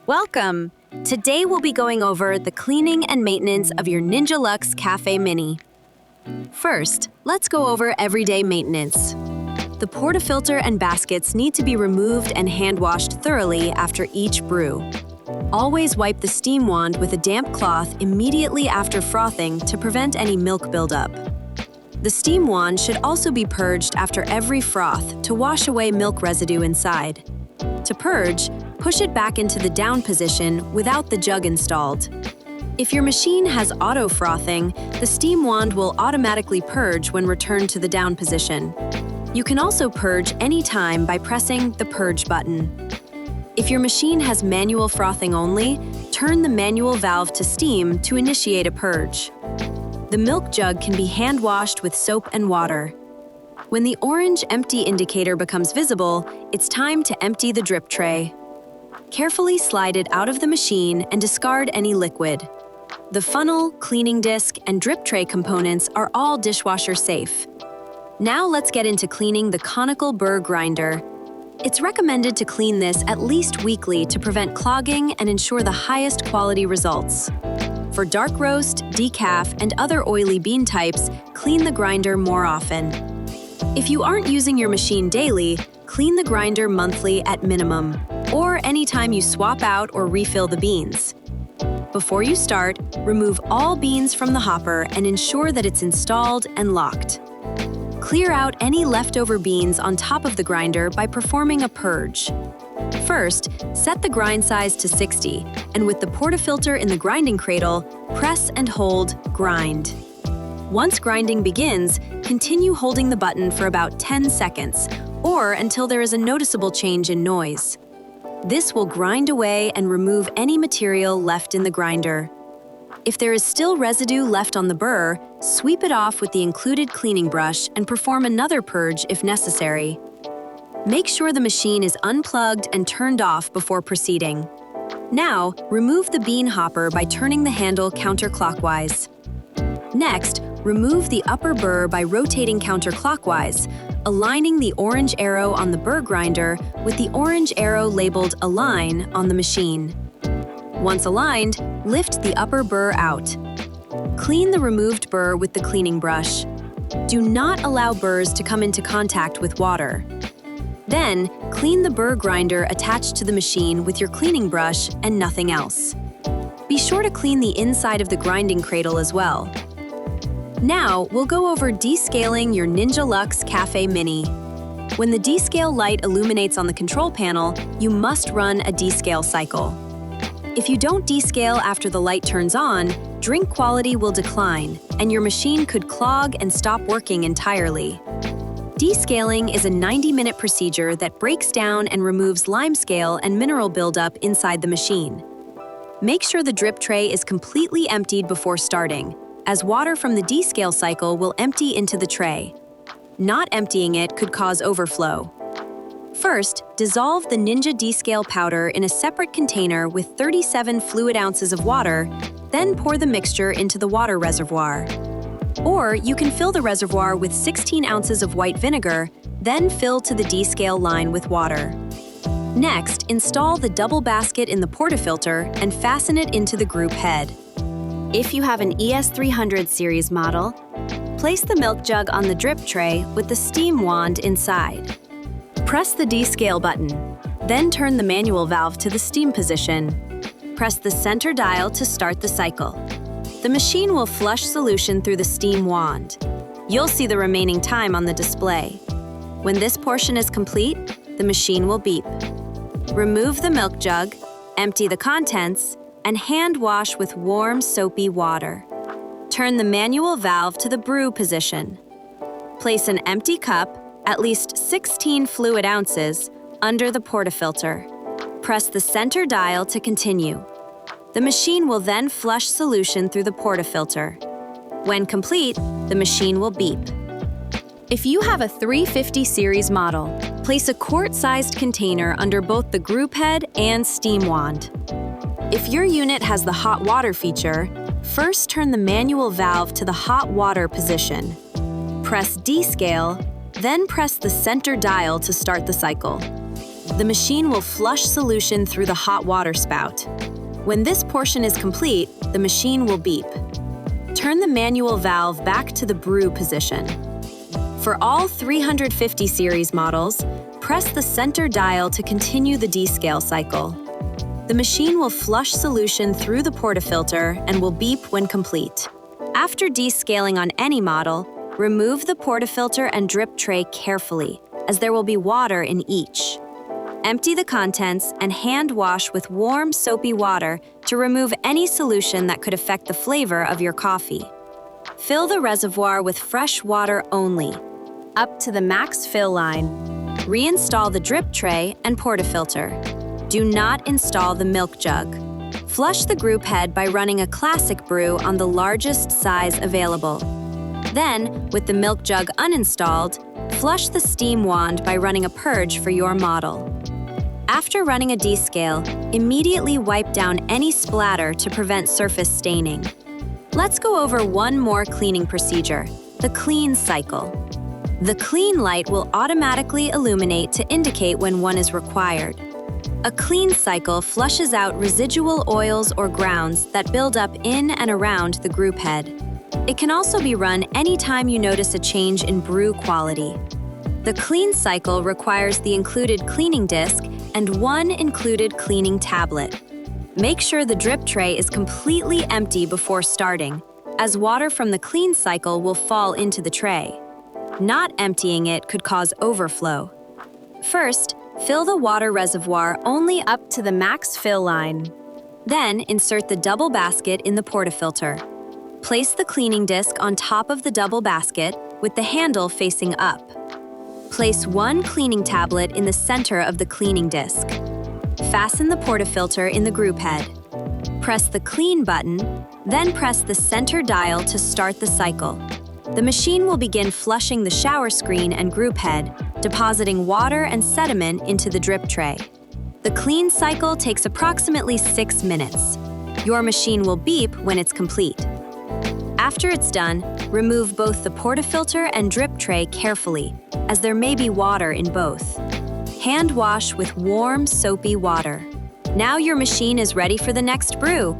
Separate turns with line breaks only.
Welcome! Today we'll be going over the cleaning and maintenance of your Ninja Luxe Café Mini. First, let's go over everyday maintenance. The portafilter and baskets need to be removed and hand-washed thoroughly after each brew. Always wipe the steam wand with a damp cloth immediately after frothing to prevent any milk buildup. The steam wand should also be purged after every froth to wash away milk residue inside. To purge, push it back into the down position without the jug installed. If your machine has auto frothing, the steam wand will automatically purge when returned to the down position. You can also purge anytime by pressing the purge button. If your machine has manual frothing only, turn the manual valve to steam to initiate a purge. The milk jug can be hand-washed with soap and water. When the orange empty indicator becomes visible, it's time to empty the drip tray. Carefully slide it out of the machine and discard any liquid. The funnel, cleaning disc, and drip tray components are all dishwasher safe. Now let's get into cleaning the conical burr grinder. It's recommended to clean this at least weekly to prevent clogging and ensure the highest quality results. For dark roast, decaf, and other oily bean types, clean the grinder more often. If you aren't using your machine daily, clean the grinder monthly at minimum, or anytime you swap out or refill the beans. Before you start, remove all beans from the hopper and ensure that it's installed and locked. Clear out any leftover beans on top of the grinder by performing a purge. First, set the grind size to 60, and with the portafilter in the grinding cradle, press and hold grind. Once grinding begins, continue holding the button for about 10 seconds, or until there is a noticeable change in noise. This will grind away and remove any material left in the grinder. If there is still residue left on the burr, sweep it off with the included cleaning brush and perform another purge if necessary. Make sure the machine is unplugged and turned off before proceeding. Now, remove the bean hopper by turning the handle counterclockwise. Next, remove the upper burr by rotating counterclockwise, aligning the orange arrow on the burr grinder with the orange arrow labeled Align on the machine. Once aligned, lift the upper burr out. Clean the removed burr with the cleaning brush. Do not allow burrs to come into contact with water. Then, clean the burr grinder attached to the machine with your cleaning brush and nothing else. Be sure to clean the inside of the grinding cradle as well. Now, we'll go over descaling your Ninja Luxe Café Mini. When the descale light illuminates on the control panel, you must run a descale cycle. If you don't descale after the light turns on, drink quality will decline, and your machine could clog and stop working entirely. Descaling is a 90-minute procedure that breaks down and removes limescale and mineral buildup inside the machine. Make sure the drip tray is completely emptied before starting, as water from the descale cycle will empty into the tray. Not emptying it could cause overflow. First, dissolve the Ninja Descale powder in a separate container with 37 fluid ounces of water, then pour the mixture into the water reservoir. Or you can fill the reservoir with 16 ounces of white vinegar, then fill to the descale line with water. Next, install the double basket in the portafilter and fasten it into the group head. If you have an ES300 series model, place the milk jug on the drip tray with the steam wand inside. Press the descale button, then turn the manual valve to the steam position. Press the center dial to start the cycle. The machine will flush solution through the steam wand. You'll see the remaining time on the display. When this portion is complete, the machine will beep. Remove the milk jug, empty the contents, and hand wash with warm, soapy water. Turn the manual valve to the brew position. Place an empty cup, at least 16 fluid ounces, under the portafilter. Press the center dial to continue. The machine will then flush solution through the portafilter. When complete, the machine will beep. If you have a 350 series model, place a quart-sized container under both the group head and steam wand. If your unit has the hot water feature, first turn the manual valve to the hot water position. Press descale, then press the center dial to start the cycle. The machine will flush solution through the hot water spout. When this portion is complete, the machine will beep. Turn the manual valve back to the brew position. For all 350 series models, press the center dial to continue the descale cycle. The machine will flush solution through the portafilter and will beep when complete. After descaling on any model, remove the portafilter and drip tray carefully, as there will be water in each. Empty the contents and hand wash with warm, soapy water to remove any solution that could affect the flavor of your coffee. Fill the reservoir with fresh water only, up to the max fill line. Reinstall the drip tray and portafilter. Do not install the milk jug. Flush the group head by running a classic brew on the largest size available. Then, with the milk jug uninstalled, flush the steam wand by running a purge for your model. After running a descale, immediately wipe down any splatter to prevent surface staining. Let's go over one more cleaning procedure, the clean cycle. The clean light will automatically illuminate to indicate when one is required. A clean cycle flushes out residual oils or grounds that build up in and around the group head. It can also be run anytime you notice a change in brew quality. The clean cycle requires the included cleaning disc and one included cleaning tablet. Make sure the drip tray is completely empty before starting, as water from the clean cycle will fall into the tray. Not emptying it could cause overflow. First, fill the water reservoir only up to the max fill line. Then, insert the double basket in the portafilter. Place the cleaning disc on top of the double basket with the handle facing up. Place one cleaning tablet in the center of the cleaning disc. Fasten the portafilter in the group head. Press the clean button, then press the center dial to start the cycle. The machine will begin flushing the shower screen and group head, depositing water and sediment into the drip tray. The clean cycle takes approximately 6 minutes. Your machine will beep when it's complete. After it's done, remove both the portafilter and drip tray carefully, as there may be water in both. Hand wash with warm, soapy water. Now your machine is ready for the next brew.